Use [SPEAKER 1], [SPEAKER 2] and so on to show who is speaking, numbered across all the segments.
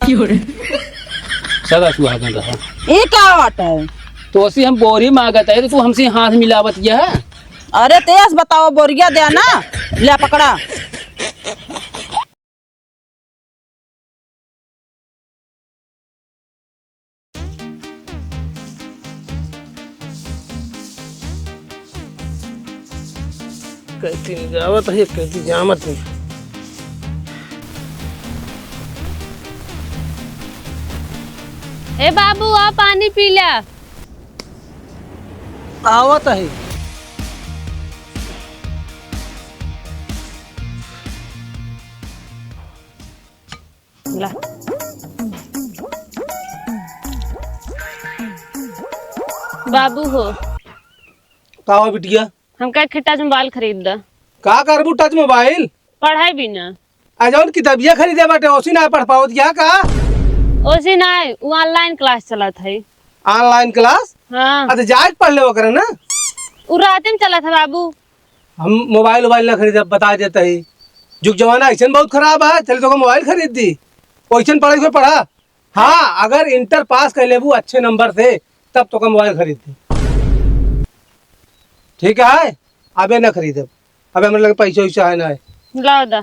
[SPEAKER 1] सदा सुहागन रहा।
[SPEAKER 2] ये क्या बात है?
[SPEAKER 1] तो ऐसी हम बोरी मांगत है तो तू हमसे हाथ मिलावत यह है।
[SPEAKER 2] अरे तेज बताओ, बोरिया दे ना, ले पकड़ा।
[SPEAKER 3] कैसी जावत है, कैसी जामत है।
[SPEAKER 4] ए बाबू आ पानी पी ला।
[SPEAKER 3] आवत है।
[SPEAKER 4] ला। बाबू हो,
[SPEAKER 3] का हुआ बिटिया?
[SPEAKER 4] हम का खिट्टा मोबाइल खरीद दा।
[SPEAKER 3] का करबू टच मोबाइल?
[SPEAKER 4] पढ़ाई भी ना।
[SPEAKER 3] आ जौन किताबिया खरीदे बाटे ओसी ना पढ़ पाओ क्या का?
[SPEAKER 4] ओसी ना, वो ऑनलाइन क्लास चलत है।
[SPEAKER 3] Online class?
[SPEAKER 4] हाँ,
[SPEAKER 3] अच्छा जाज पढ़ ले वो करे ना।
[SPEAKER 4] वो रात में चला था बाबू।
[SPEAKER 3] हम मोबाइल ना खरीदे बता देते ही। जुग जमाना ऐसा बहुत खराब है, चले तो मोबाइल खरीद दी। वैसन पढ़ाई को पढ़ा। हाँ, अगर इंटर पास कर लेबू अच्छे नंबर से तब तो मोबाइल खरीद दी। ठीक है, अबे ना खरीदे। अबे हमारे लगे पैसा वैसा है ना है।
[SPEAKER 4] लाओ दा।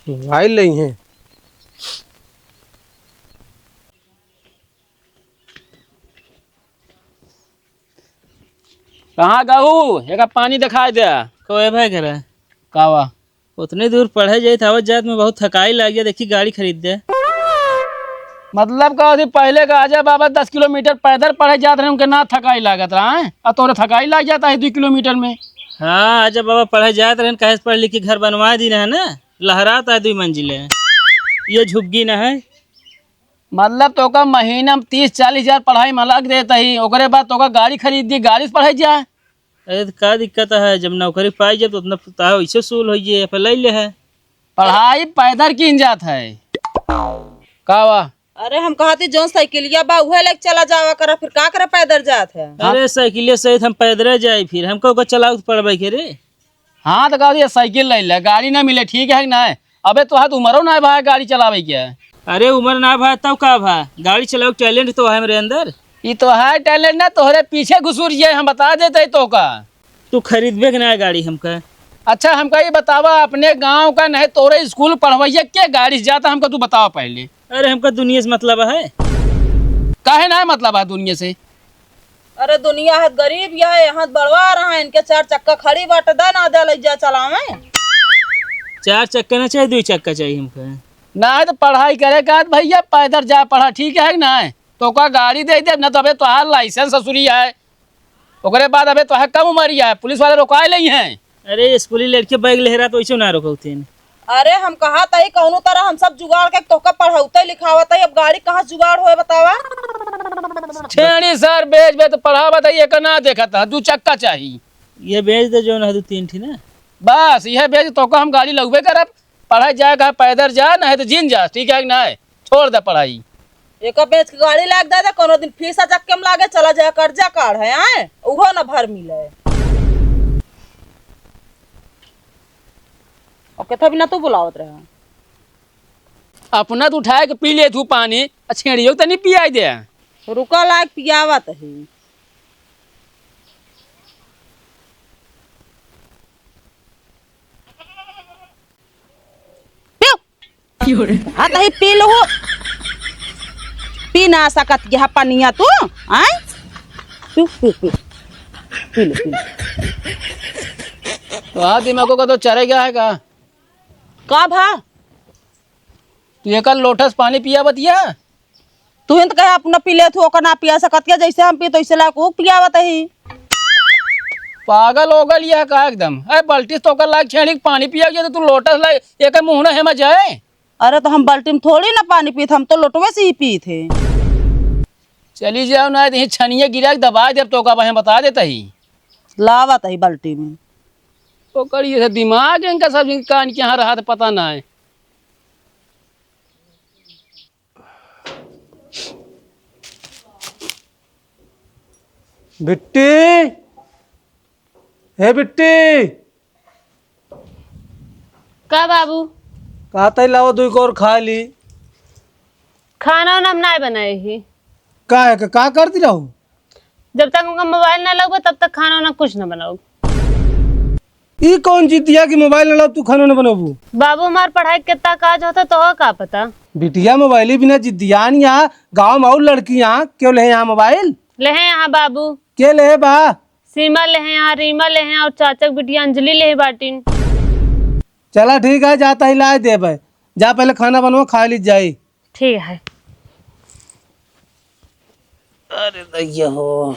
[SPEAKER 3] मोबाइल नहीं है।
[SPEAKER 1] कहाँ गहू एक पानी दिखाई दे।
[SPEAKER 5] कोई भाई करे
[SPEAKER 1] कावा
[SPEAKER 5] उतनी दूर पढ़े जाए आवत जात में बहुत थकाई लग गया। देखी गाड़ी खरीद दे।
[SPEAKER 1] मतलब का थी पहले का आजा बाबा 10 किलोमीटर पैदल पढ़े जाते रहे, उनके ना थकाई लागत रहा है। अब तोरे थकाई लग जाता है 2 किलोमीटर में।
[SPEAKER 5] हाँ आजा बाबा पढ़े जात रहे, कहे पढ़ लिख के घर बनवा दी है ना, लहराता है 2 मंजिले। ये झुग्गी न है।
[SPEAKER 1] मतलब तो का महीना में 30-40 हजार पढ़ाई में लग देता ही, ओकरे बाद तो का गाड़ी खरीद दी, गाड़ी से पढ़े जाए।
[SPEAKER 5] अरे तो का दिक्कत है, जब नौकरी पाई जब तो उतना ताह वैसे सूल हो जाए फिर ले है।
[SPEAKER 1] पढ़ाई पैदल की जात है। कावा
[SPEAKER 2] अरे हम कहते जो साइकिलिया बा उहे लेके चला जावा करा, फिर का करे पैदल जात है।
[SPEAKER 5] अरे साइकिल सहित हम पैदल जाए, फिर हमको को चलाऊ पड़बे के रे।
[SPEAKER 1] हाँ तो कहा साइकिल ले ले, गाड़ी ना मिले ठीक है कि ना। अबे तो हाथ उमरो ना भाई गाड़ी चलावे क्या।
[SPEAKER 5] अरे उम्र ना भा तब का भा, गाड़ी चलाओ टैलेंट तो है मेरे अंदर।
[SPEAKER 1] ये तो है टैलेंट ना, तोहरे पीछे घुसूर जाए हम बता देते तो का।
[SPEAKER 5] तू खरीदबे के ना है गाड़ी हमका।
[SPEAKER 1] अच्छा हमका ये बतावा, अपने गांव का नहीं तोरे स्कूल पढ़वैया क्या गाड़ी से जाता, हमको तू बतावा पहले।
[SPEAKER 5] अरे हमका दुनिया से मतलब है।
[SPEAKER 1] काहे ना मतलब है दुनिया से?
[SPEAKER 2] अरे दुनिया है गरीब, यह यहाँ बढ़वा रहा है, इनके 4 चक्का खड़ी बाट दा ना दे ले जा चलावे।
[SPEAKER 5] 4 चक्का ना चाहिए, 2 चक्का चाहिए हमका।
[SPEAKER 1] ना तो पढ़ाई करे का भैया पैदल जा पढ़ा ठीक है कि ना। तो का गाड़ी दे दे ना, तो अबे तो लाइसेंस ससुरी है। ओकरे बाद अबे तो कम उम्र है, पुलिस वाले रोकाए नहीं है।
[SPEAKER 5] अरे स्कूली लड़के बैग लहरा तो वैसे ना रोकते।
[SPEAKER 2] अरे हम कहा था कौनो तरह हम सब जुगाड़ के तोका पढ़ाते लिखावत है, अब गाड़ी कहाँ जुगाड़ होए बतावा।
[SPEAKER 1] छेड़ी सर बेच बे तो पढ़ा बताइए का ना देखा था 2 चक्का चाहिए।
[SPEAKER 5] ये बेच दे जो ना 2-3 थी ना,
[SPEAKER 1] बस यह बेच तो का हम गाड़ी लगबे करब। पढ़ाई जाएगा पैदल जा, नहीं तो जिन जा ठीक है कि ना। छोड़ दे पढ़ाई।
[SPEAKER 2] एक बेच के गाड़ी लाग दे, कोनो दिन फीस चक्के में लागे चला जाए, कर्जा काढ़ है आए उहो ना भर मिले। और कथा भी ना तू बुलावत रहे।
[SPEAKER 1] अपना तो उठाए के पी ले तू पानी, छेड़ियो तो नहीं पियाई दे।
[SPEAKER 2] रुका लाग पियावत है। हाँ तो पी लो, पी ना सकत यह पनिया तू आए। P P P P low P low.
[SPEAKER 1] तो हाँ दिमागों का तो चरे गया है का
[SPEAKER 2] भा
[SPEAKER 1] तू एक लोटस पानी पिया बतिया।
[SPEAKER 2] तू तो कहे अपना पी ले, तू ना पिया सकत क्या, जैसे हम पी तो ऐसे लायक पियावत ही।
[SPEAKER 1] पागल हो गल यह का एकदम। अरे बल्टी तो कर लाग छेड़ी पानी पिया गया तो तू लोटस लाग एक मुँह ना हेमा जाए।
[SPEAKER 2] अरे तो हम बाल्टी में थोड़ी ना पानी पी थे, हम तो लोटवे से ही पी थे।
[SPEAKER 1] चली जाओ ना यही छनिया गिरा के दबा दे तो का वह बता देता ही।
[SPEAKER 2] लावत ही बाल्टी में
[SPEAKER 1] तो करिए दिमाग इनका सब कान के यहाँ रहा तो पता ना है।
[SPEAKER 3] बिट्टी, हे बिट्टी,
[SPEAKER 4] का बाबू?
[SPEAKER 3] कहता ही लाओ 2 और खा ली।
[SPEAKER 4] खाना वाना हम नहीं बनाए ही।
[SPEAKER 3] का है का करती रहू?
[SPEAKER 4] जब तक उनका मोबाइल ना लगो तब तक खाना वाना कुछ ना बनाओ।
[SPEAKER 3] ई कौन जीतिया कि मोबाइल न लब तू खाना न बनाबू?
[SPEAKER 4] बाबू हमार पढ़ाई कितना काज होता तो हो का पता।
[SPEAKER 3] बिटिया मोबाइल ही बिना जिद्दियान यहाँ गाँव में और लड़कियाँ क्यों ले यहाँ मोबाइल?
[SPEAKER 4] ले हैं यहाँ बाबू,
[SPEAKER 3] के ले बा?
[SPEAKER 4] सीमा ले हैं यहाँ, रीमा ले हैं और चाचा की बिटिया अंजलि ले हैं बाटिन।
[SPEAKER 3] चला ठीक है, जाता ही लाए दे भाई। जा पहले खाना बनवा, खा ली जाई।
[SPEAKER 4] ठीक है।
[SPEAKER 3] अरे दैया हो।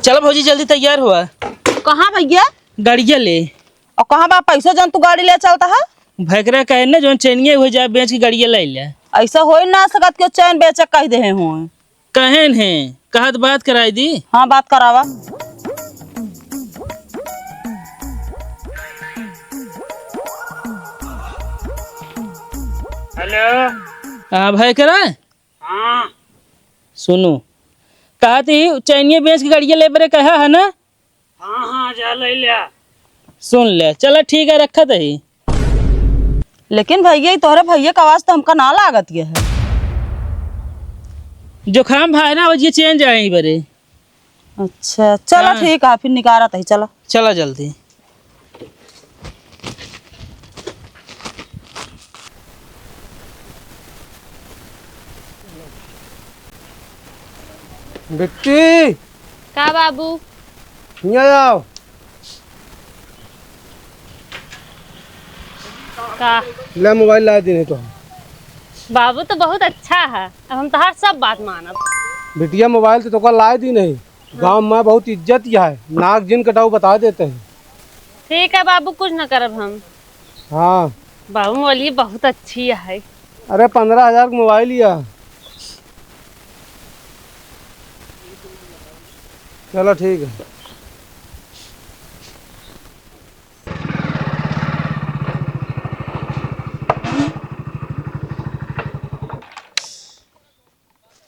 [SPEAKER 5] चलो भौजी जल्दी तैयार हुआ,
[SPEAKER 2] कहाँ भैया?
[SPEAKER 5] गाड़िया ले।
[SPEAKER 2] और कहाँ बा पैसा जन तू गाड़ी ले चलता है?
[SPEAKER 5] भैकरा कहे ना जो चैनिए हो जाए बेच के गाड़िया ले ले।
[SPEAKER 2] ऐसा हो ही ना सकत कि चैन बेच कह दे हुए।
[SPEAKER 5] कहन है कहत बात कराई दी।
[SPEAKER 2] हाँ बात करावा।
[SPEAKER 5] हेलो। हाँ भैकरा। हाँ सुनो, कहा थी चैनिए बेच के गाड़िया ले बरे कहा है ना? हाँ हाँ जा ले लिया। सुन ले, चलो ठीक है, रखा ही।
[SPEAKER 2] लेकिन भैया तोहरे भैया का आवाज तो हमका ना लागत ये है।
[SPEAKER 5] जुखाम भाई ना वजह चेंज आए बरे।
[SPEAKER 2] अच्छा चलो
[SPEAKER 5] हाँ।
[SPEAKER 2] ठीक है, फिर निकालत है। चलो
[SPEAKER 5] चला जल्दी।
[SPEAKER 3] बिट्टी
[SPEAKER 4] का बाबू?
[SPEAKER 3] यहाँ आओ।
[SPEAKER 4] का
[SPEAKER 3] ले मोबाइल ला दी नहीं तो।
[SPEAKER 4] बाबू तो बहुत अच्छा है, अब हम तो हर सब बात मानब।
[SPEAKER 3] बिटिया मोबाइल तो तोका ला दी नहीं। गांव में बहुत इज्जत यह है, नाक जिन कटाऊ बता देते हैं।
[SPEAKER 4] ठीक है बाबू, कुछ न करब हम।
[SPEAKER 3] हाँ
[SPEAKER 4] बाबू बोलिए बहुत अच्छी है।
[SPEAKER 3] अरे 15,000 का मोबाइल लिया। चलो ठीक है।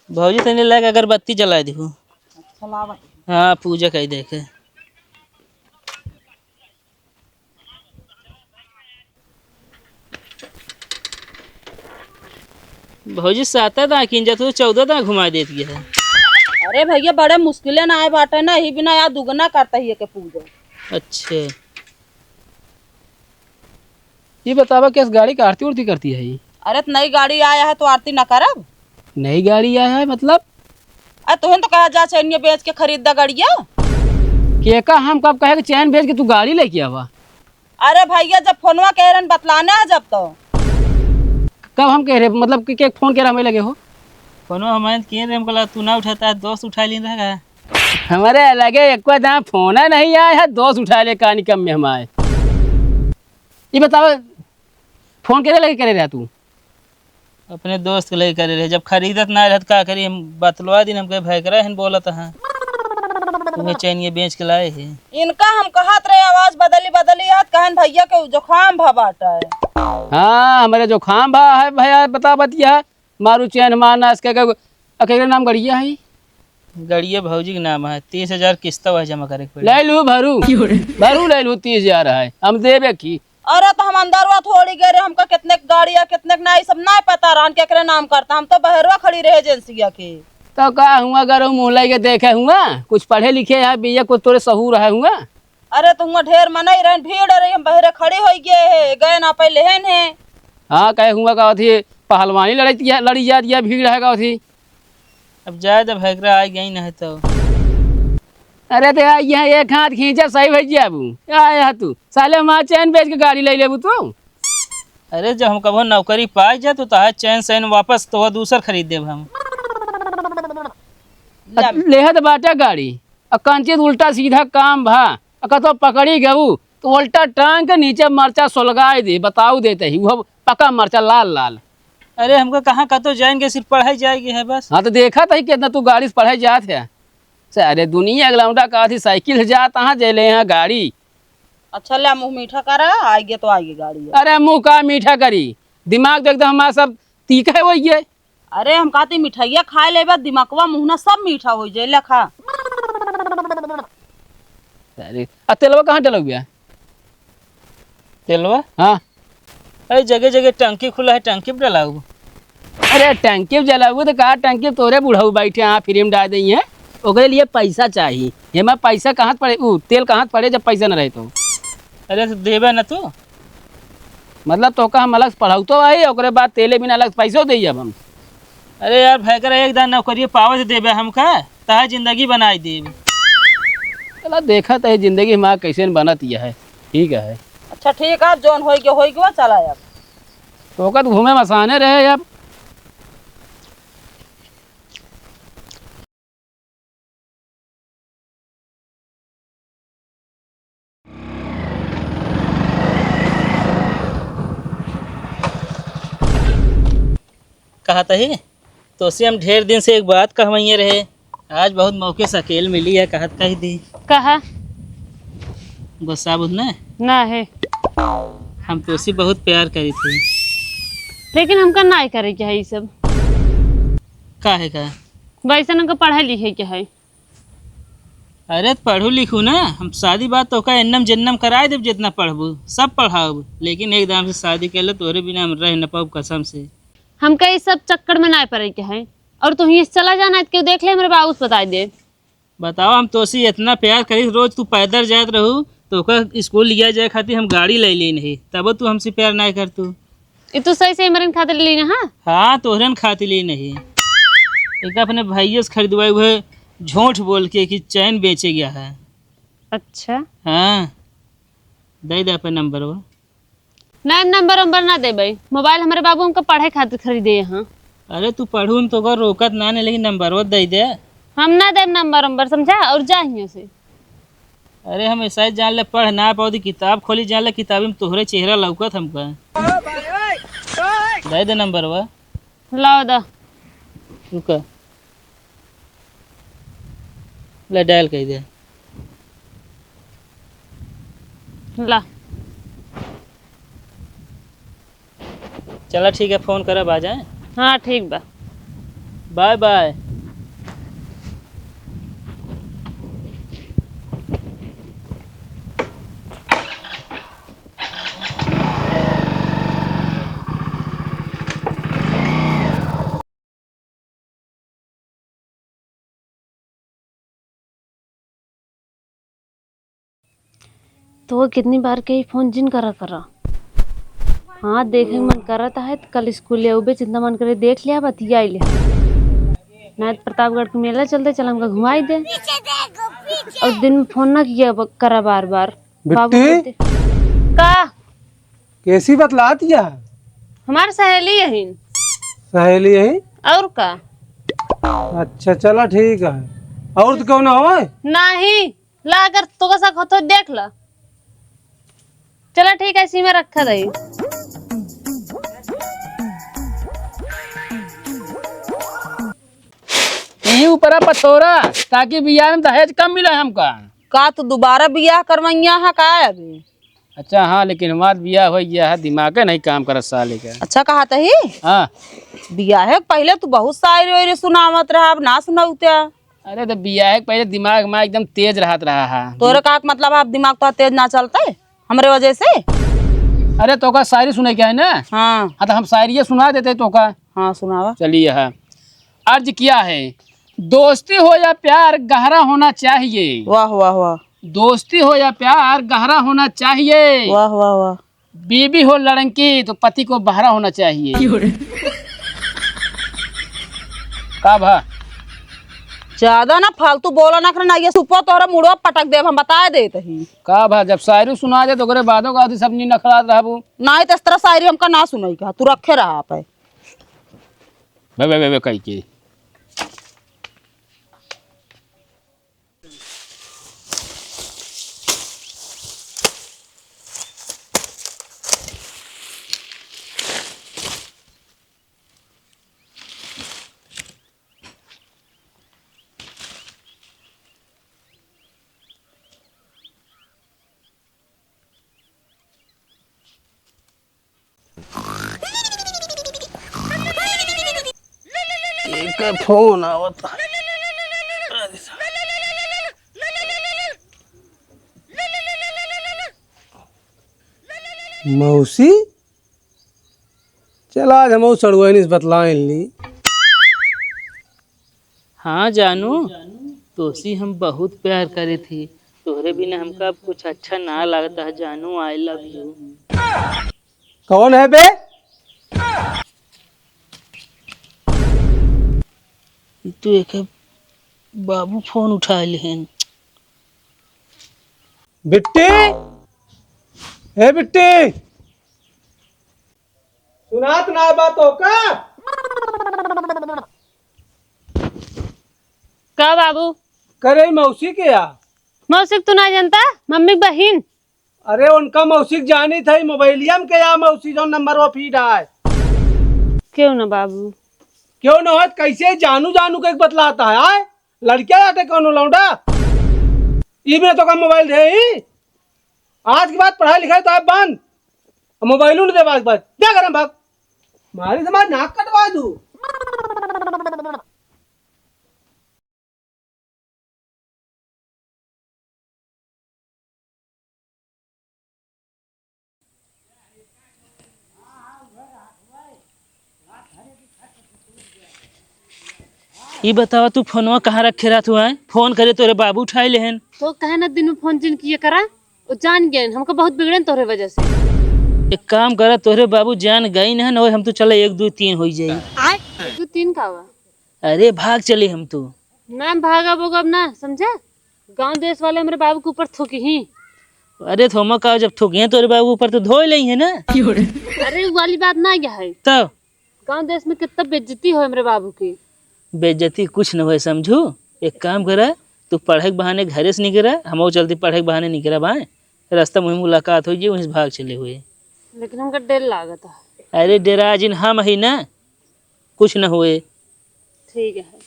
[SPEAKER 5] भौजी तने लग अगरबत्ती जला दी। हाँ पूजा कही देखे। भौजी 7 दा किंजा तो 14 दा घुमा देती है।
[SPEAKER 2] अरे भैया बड़े मुश्किलें ना आए बाटे ना, ही बिना यार दुगना करता ही है के पूजा।
[SPEAKER 5] अच्छा
[SPEAKER 1] ये बतावा कैसे गाड़ी का आरती उरती करती है ये?
[SPEAKER 2] अरे तो नई गाड़ी आया है तो आरती ना करब?
[SPEAKER 1] नई गाड़ी आया है मतलब?
[SPEAKER 2] अरे तुहन तो कहा जा चैनिया बेच के खरीद दा गाड़िया।
[SPEAKER 1] केका हम कब कहे कि चैन भेज के तू गाड़ी लेके आवा?
[SPEAKER 2] अरे भैया जब फोनवा कह रहे बतलाना है जब तो।
[SPEAKER 1] कब हम कह रहे मतलब कि फोन कह रहा हमें लगे हो?
[SPEAKER 5] कोनो हमारे किए रे हमको लगा तू ना उठाता है, दोस्त उठा ली रहेगा।
[SPEAKER 1] हमारे लगे एक दाम फोन नहीं आया है, दोस्त उठा ले कहानी कम में हम आए। ये बताओ फोन करे लगे करे रहा तू?
[SPEAKER 5] अपने दोस्त के लिए करे रहे, जब खरीदत ना रहत का करी, हम बतलवा दिन हमके भैकरा हन बोलत हाँ तुम्हें चैनिए बेच के लाए है।
[SPEAKER 2] इनका हम कहत रहे आवाज बदली बदली है, कहन भैया के जुखाम भबाटा है।
[SPEAKER 1] हाँ हमारे जो खाम भा है भैया बता बतिया मारू चैन मारना इसके अकेले नाम गड़िया है।
[SPEAKER 5] गड़िया भौजी के नाम है, 30,000 किस्त है जमा करे के पड़ी।
[SPEAKER 1] ले लू भरू भरू ले लू 30,000 है हम देवे की।
[SPEAKER 2] अरे तो हम अंदरवा थोड़ी गए रहे, हमका कितने गाड़िया कितने ना सब ना पता रहन केकरे नाम करता। हम तो बहरवा खड़ी रहे एजेंसिया के।
[SPEAKER 1] तो का हुआ अगर मुँह के देखे हुआ कुछ पढ़े लिखे है भैया कुछ तोरे सहूर है हुआ।
[SPEAKER 2] अरे तुम ढेर मनाई रहे, भीड़ रही, हम बहरे खड़े हो गए ना पहले है।
[SPEAKER 1] हाँ कहे हुआ का थी पहलवानी लड़ी जा दिया भीड़ है थी।
[SPEAKER 5] अब जाए जब भैकरा आ गई ना है तो।
[SPEAKER 1] अरे तो यहाँ एक हाथ खींचा सही भैया अबू आया तू साले माँ चैन बेच के गाड़ी ले लेबू तू।
[SPEAKER 5] अरे जब हम कभो नौकरी पाए जा तो ताहे चैन सैन वापस तो दूसर खरीद देब हम।
[SPEAKER 1] लेहत बाटा गाड़ी कंचित उल्टा सीधा काम भा तो पकड़ी गऊ तो उल्टा टांग के नीचे मरचा सोलगाए दे बताऊ देते ही वो पका मरचा लाल लाल।
[SPEAKER 5] अरे हमको कहाँ का तो जाएंगे, सिर्फ पढ़ाई जाएगी है बस।
[SPEAKER 1] हाँ तो देखा था कितना तू गाड़ी से पढ़े जात है। अरे दुनिया अगला कहा थी साइकिल से जात कहाँ जले यहाँ गाड़ी।
[SPEAKER 2] अच्छा ले मुँह मीठा करा, आएगी तो आएगी गाड़ी।
[SPEAKER 1] अरे मुँह का मीठा करी, दिमाग तो एकदम हमारा सब तीखा है वही है।
[SPEAKER 2] अरे हम कहते मिठाइया खाए ले दिमागवा मुँह ना सब मीठा हो जाए। ले खा।
[SPEAKER 1] अरे तेलवा कहाँ डला हुआ है?
[SPEAKER 5] तेलवा
[SPEAKER 1] हाँ
[SPEAKER 5] अरे जगह जगह टंकी खुला है, टंकी पे डला हुआ।
[SPEAKER 1] अरे टंकी जला हुआ तो कहा टंकी तोरे बुढ़ऊ बैठे यहाँ फ्री में डाल दी है, ओकरे लिए पैसा चाहिए। हेमा पैसा कहाँ पड़े, तेल कहाँ पड़े जब पैसा न रहे तो?
[SPEAKER 5] अरे तो देबे ना तू।
[SPEAKER 1] मतलब तो का हम अलग पढ़ाऊ तो आई, ओकरे बाद तेले बिना अलग पैसों दी अब हम।
[SPEAKER 5] अरे यार भाई कर एक दान नौकरी पावत देबे हमका, तहा जिंदगी बनाई देबे।
[SPEAKER 1] चला देखा तो जिंदगी हमारा कैसे बनत यह है। ठीक है
[SPEAKER 2] अच्छा ठीक है, जोन हो गया चला अब।
[SPEAKER 1] तो का घूमे मसाने रहे अब।
[SPEAKER 5] कहा ही तो से हम ढेर दिन से एक बात कहवैये रहे, आज बहुत मौके से अकेल मिली है, कहत कही दी।
[SPEAKER 4] कहा
[SPEAKER 5] गुस्सा बुझ न
[SPEAKER 4] ना है,
[SPEAKER 5] हम तो उसी बहुत प्यार करी थी।
[SPEAKER 4] लेकिन हमका ना करे क्या है ये सब।
[SPEAKER 5] काहे का?
[SPEAKER 4] वैसे हमका पढ़ाई लिखे क्या है।
[SPEAKER 5] अरे तो पढ़ू लिखू ना, हम शादी बात तो का एन्नम जन्नम कराए देव, जितना पढ़बू सब पढ़ाओ, लेकिन एकदम से शादी कर लो तोरे बिना हम रह न पाऊ कसम से।
[SPEAKER 4] हमका इस सब चक्कर में ना पड़े क्या है। और तू ही चला जाना है, क्यों देख ले मेरे बाबू से बता दे।
[SPEAKER 5] बताओ हम तो से इतना प्यार करी, रोज तू पैदल जात रहू तो का स्कूल लिया जाए खातिर हम गाड़ी ले ली नहीं, तब तू हमसे प्यार ना कर तू।
[SPEAKER 4] ये तू सही से मेरे खातिर ली ना। हाँ
[SPEAKER 5] हाँ तोहरन खातिर ली नहीं, एक अपने भाइयों से खरीदवाए हुए झूठ बोल के कि चैन बेचे गया है।
[SPEAKER 4] अच्छा
[SPEAKER 5] हाँ दे दे अपन नंबर वो।
[SPEAKER 4] ना नंबर वंबर ना दे भाई, मोबाइल हमारे बाबू हमका पढ़ाई खातिर खरीदे यहाँ।
[SPEAKER 5] अरे तू पढ़ू हम तो रोकत ना ने, लेकिन नंबर वो दे दे।
[SPEAKER 4] हम ना दे नंबर वंबर, समझा, और जा यहाँ से।
[SPEAKER 5] अरे हम ऐसा ही जान ले, पढ़ ना पाओ किताब खोली जान ले, किताबी में तोहरे चेहरा लौकत हमका। दे दे नंबर वो।
[SPEAKER 4] लाओ दा।
[SPEAKER 5] रुका ले डायल कर दे।
[SPEAKER 4] ला
[SPEAKER 5] चला ठीक है, फोन करब आ जाए।
[SPEAKER 4] हाँ ठीक बा।
[SPEAKER 5] Bye bye.
[SPEAKER 4] तो कितनी बार के ही फोन जिन करा। हाँ देखे के मन करता है तो कल स्कूल ले उबे, जितना मन करे देख लिया, बतिया ले ना। प्रतापगढ़ के मेला चलते, चल हमका घुमाई दे। और दिन में फोन ना किया करा बार बार।
[SPEAKER 3] बिट्टी
[SPEAKER 4] का
[SPEAKER 3] कैसी बतला दिया?
[SPEAKER 4] हमारी सहेली यही।
[SPEAKER 3] सहेली यही?
[SPEAKER 4] और का?
[SPEAKER 3] अच्छा चला ठीक है, और तो क्यों ना हो?
[SPEAKER 4] नहीं ला अगर तो कैसा खतो देख ला। चला ठीक है, इसी में रखा दही।
[SPEAKER 1] यही ऊपर पछोरा, ताकि बियाह में दहेज कम मिले हमका।
[SPEAKER 2] का तू दोबारा बियाह करवैया है का अभी?
[SPEAKER 1] अच्छा हाँ, लेकिन हमारा बियाह हो गया है, दिमाग नहीं काम कर साले का।
[SPEAKER 2] अच्छा कहा तही
[SPEAKER 1] हाँ
[SPEAKER 2] बियाह है पहले तू बहुत शायरी वायरी सुनावत रहा, अब ना सुनाउते।
[SPEAKER 1] अरे तो बियाह के पहले दिमाग हमारा एकदम तेज रहा है।
[SPEAKER 2] तोरे का मतलब अब दिमाग तो तेज ना चलता है हमरे वजह से?
[SPEAKER 1] अरे तो का शायरी सुने क्या है ना?
[SPEAKER 2] हाँ
[SPEAKER 1] हाँ तो हम शायरी सुना देते तो का।
[SPEAKER 2] हाँ सुनावा।
[SPEAKER 1] चलिए है, अर्ज किया है, दोस्ती हो या प्यार गहरा होना चाहिए।
[SPEAKER 2] वाह वाह वाह।
[SPEAKER 1] दोस्ती हो या प्यार गहरा होना चाहिए।
[SPEAKER 2] वाह वाह वाह।
[SPEAKER 1] बीवी हो लड़की तो पति को बहरा होना चाहिए। का भा
[SPEAKER 2] ज्यादा ना फालतू बोला ना करना, ये सुपो तोरा मुड़वा पटक देव, हम बता देते ही।
[SPEAKER 1] का भा जब शायरी सुना दे तो करे बादों का सब नी नखरा रहबू।
[SPEAKER 2] ना तो इस तरह शायरी हमका ना सुनाई का, तू रखे रहा आप है।
[SPEAKER 1] वे कही के एक फोन आवत।
[SPEAKER 3] मौसी चल आज हम सड़ुआ बतलाए ली।
[SPEAKER 5] हाँ जानू, तोसी हम बहुत प्यार करे थी, तोहरे बिना हमका अब कुछ अच्छा ना लगता है जानू। I love you.
[SPEAKER 3] कौन है बे?
[SPEAKER 5] तू एक बाबू फोन उठा लेहन।
[SPEAKER 3] बिट्टी, हे बिट्टी, सुनात ना बात हो का?
[SPEAKER 4] का बाबू?
[SPEAKER 3] करे मौसी के या?
[SPEAKER 4] मौसी तू ना जानता, मम्मी बहन।
[SPEAKER 3] अरे उनका मौसी जानी थी, मोबाइलिया में के या मौसी जो नंबर वो फीड है।
[SPEAKER 4] क्यों ना बाबू?
[SPEAKER 3] क्यों न हो? कैसे जानू जानू के बतलाता है? आए लड़किया जाते कौन लौंडा ई में तो का मोबाइल दे ही। आज के बाद पढ़ाई लिखाई तो आप बंद, मोबाइल नहीं दे बाद क्या करें भाग मारी समाज नाक कटवा दू।
[SPEAKER 5] ये बतावा तू फोनवा कहाँ रखे रहा तू? है फोन करे तोरे बाबू उठाए लेहन।
[SPEAKER 4] तो कहे ना दिन में फोन जिन किए करा, वो जान गए हमको बहुत बिगड़न तोहरे वजह से।
[SPEAKER 5] एक काम करा, तोरे बाबू जान गई न और हम तो चले 1 2 3 हो जाई।
[SPEAKER 4] तू 3 का हुआ?
[SPEAKER 5] अरे भाग चले हम तो।
[SPEAKER 4] ना भागा बोगा अब ना समझा, गांव देश वाले मेरे बाबू के ऊपर थूकी ही।
[SPEAKER 5] अरे थोमा का जब थूकिए तोरे बाबू ऊपर तो धोई लई है ना।
[SPEAKER 4] अरे वो वाली बात ना क्या है,
[SPEAKER 5] तब
[SPEAKER 4] गांव देश में कितना बेइज्जती हो मेरे बाबू की।
[SPEAKER 5] बेइज्जती कुछ न हो समझू। एक काम करा, तू पढ़े के बहाने घरे से निकला, हम चलते पढ़े के बहाने निकला भाई, रास्ता में मुलाकात हो वहीं से भाग चले हुए।
[SPEAKER 4] लेकिन हमका डर लागत है।
[SPEAKER 5] अरे डेरा जिन हम ही ना, कुछ न हुए।
[SPEAKER 4] ठीक है।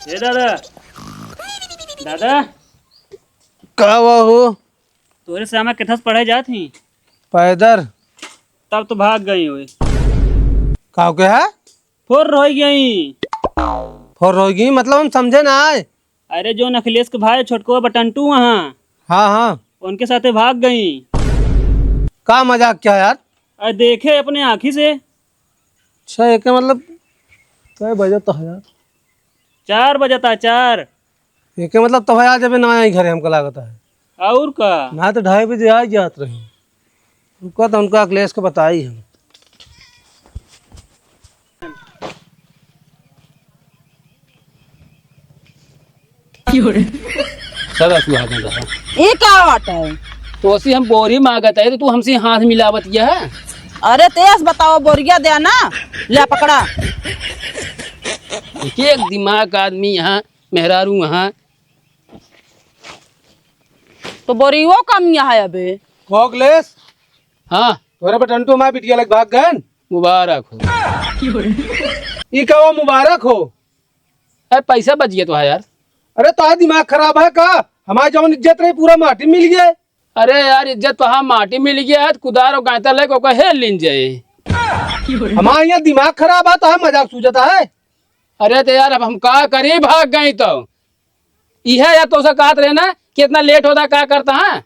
[SPEAKER 5] ए दादा, दादा
[SPEAKER 3] का हुआ हो?
[SPEAKER 5] तोरे से हमें किथस पढ़े जात ही,
[SPEAKER 3] पैदर
[SPEAKER 5] तब तो भाग गई हुई।
[SPEAKER 3] का के है?
[SPEAKER 5] फोर रह गई।
[SPEAKER 3] फोर होगी मतलब हम समझे ना आए।
[SPEAKER 5] अरे जो अखिलेश के भाई छोटको बटंटू वहाँ,
[SPEAKER 3] हाँ हाँ,
[SPEAKER 5] उनके साथे भाग गई।
[SPEAKER 3] का मजाक क्या यार?
[SPEAKER 5] अरे देखे अपने आँखी से।
[SPEAKER 3] अच्छा एक मतलब क्या बजे तो है यार?
[SPEAKER 5] 4 बजे था 4।
[SPEAKER 3] एक मतलब तो है आज अभी ना आई घरे हमको लागत है।
[SPEAKER 5] और का
[SPEAKER 3] ना तो 2:30 बजे आ जात रही उनका, तो उनका अखिलेश को बताई हम।
[SPEAKER 1] सदा सुहागन रहा।
[SPEAKER 2] ये क्या बात है?
[SPEAKER 1] तो उसी हम बोरी मांगत है तो तू हमसे हाथ मिलावत यह है।
[SPEAKER 2] अरे तेज बताओ, बोरिया दे ना, ले पकड़ा।
[SPEAKER 1] एक दिमाग आदमी यहाँ, मेहरारू यहाँ।
[SPEAKER 2] तो बोरियो कमिया है अबे।
[SPEAKER 3] को अखिलेश
[SPEAKER 1] हाँ
[SPEAKER 3] तोरे बटंटू हमारे बिटिया लग भाग गए।
[SPEAKER 1] मुबारक हो।
[SPEAKER 3] ये का वो मुबारक हो?
[SPEAKER 1] अरे पैसा बच गया तो है यार।
[SPEAKER 3] अरे तो दिमाग खराब है का? हमारी जौन इज्जत रही पूरा माटी मिल गया।
[SPEAKER 1] अरे यार इज्जत तो हाँ माटी मिल गया है, कुदार और गायता लेके हेल लिन जाए।
[SPEAKER 3] हमारे यहाँ दिमाग खराब है तो है मजाक सूझता है।
[SPEAKER 1] अरे तो यार अब हम का करी, भाग गई तो यह या तो कहत रहे ना कि इतना लेट होता क्या करता है।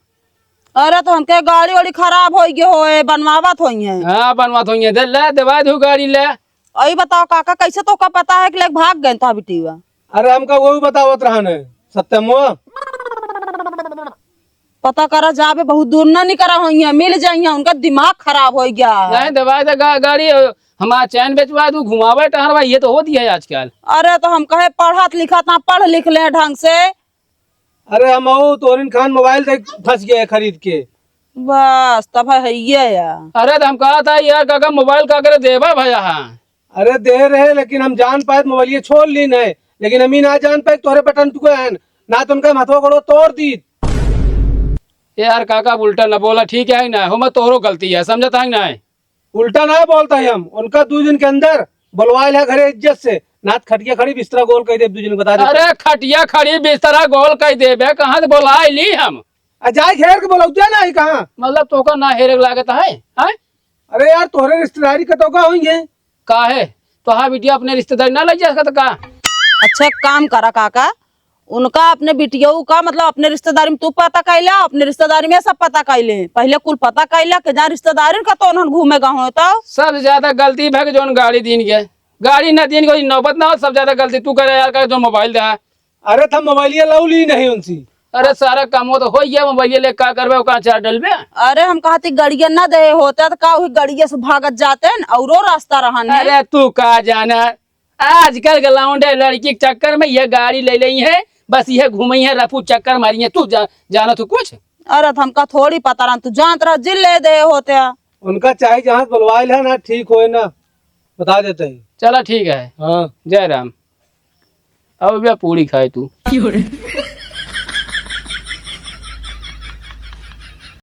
[SPEAKER 2] अरे तो हमके गाड़ी वाड़ी खराब हो गई हो, बनवावत होई है।
[SPEAKER 1] हाँ बनवा तो दे ले, दवा दू गाड़ी ले।
[SPEAKER 2] अई बताओ काका, कैसे तो का पता है कि लेक भाग गए था बिटिया?
[SPEAKER 3] अरे हमका वो भी बतावत रहा है सत्यम।
[SPEAKER 2] पता करा जाबे, बहुत दूर ना निकरा होई है, मिल जाइए, उनका दिमाग खराब हो गया।
[SPEAKER 1] नहीं दवा दे गाड़ी, हमारा चैन बेचवा दू, घुमावे टहरवा, ये तो होती है आजकल।
[SPEAKER 2] अरे तो हम कहे पढ़त लिखत ना, पढ़ लिख ले ढंग से।
[SPEAKER 3] अरे हम तोरिन खान मोबाइल से फंस गए खरीद के।
[SPEAKER 2] बस तब है ये या।
[SPEAKER 1] अरे तो हम कहा था यार काका मोबाइल का करे देवा भैया। हाँ
[SPEAKER 3] अरे दे रहे लेकिन हम जान पाए मोबाइल ये छोड़ ली नहीं, लेकिन हम ही ना जान पाए तोरे बटन टुके हैं ना, तो उनका हथवा गोड़ो तोड़ दी।
[SPEAKER 1] यार काका उल्टा न बोला, ठीक है ना, हम तोहरो गलती है, समझता है ना।
[SPEAKER 3] उल्टा ना बोलता है हम, उनका 2 दिन के अंदर बुलवाए है घरे इज्जत से, नाथ खटिया खड़ी बिस्तरा गोल कह दे 2 दिन बता दे।
[SPEAKER 1] अरे खटिया खड़ी बिस्तरा गोल कह देबे, कहाँ से बोला ली हम?
[SPEAKER 3] जाए घेर के बोलौते ना ही कहाँ?
[SPEAKER 1] मतलब तो का ना हेरे लागत है, हैं?
[SPEAKER 3] अरे यार तोहरे रिश्तेदारी का तो का होंगे।
[SPEAKER 1] का है तो हाँ बिटिया अपने रिश्तेदारी ना ले जा सकता का।
[SPEAKER 2] अच्छा एक काम करा काका, उनका अपने बिटियों का मतलब अपने रिश्तेदारी में तू पता कैला, अपने रिश्तेदारी में सब पता कैले, पहले कुल पता कैला कि जहाँ रिश्तेदारी का तो उन्होंने घूमेगा हो तो।
[SPEAKER 1] सब ज्यादा गलती है जो गाड़ी दीन गया, गाड़ी ना दीन कोई नौबत ना हो, सब ज्यादा गलती तू करे यार का जो मोबाइल दे।
[SPEAKER 3] अरे था मोबाइल लाऊ ली नहीं उनसी।
[SPEAKER 1] अरे सारा काम हो तो हो गया, मोबाइल ले का करबे का चार डलबे।
[SPEAKER 2] अरे हम कहती गड़िया ना दे होते तो का गड़िया से भागत जाते न औरो रास्ता रहन है।
[SPEAKER 1] अरे तू का जाना, आजकल ग्राउंड है लड़की के चक्कर में ये गाड़ी ले ली है, बस ये घूमी है रफू चक्कर मारी है। तू जाना तू कुछ।
[SPEAKER 2] अरे तो हमका थोड़ी पता रहा, तू जानत रह जिल ले दे होते।
[SPEAKER 3] उनका चाहे जहाँ बुलवाइल है ना ठीक होए ना बता देते हैं।
[SPEAKER 1] चला ठीक है।
[SPEAKER 3] हाँ
[SPEAKER 1] जय राम। अब भैया पूरी खाए तू।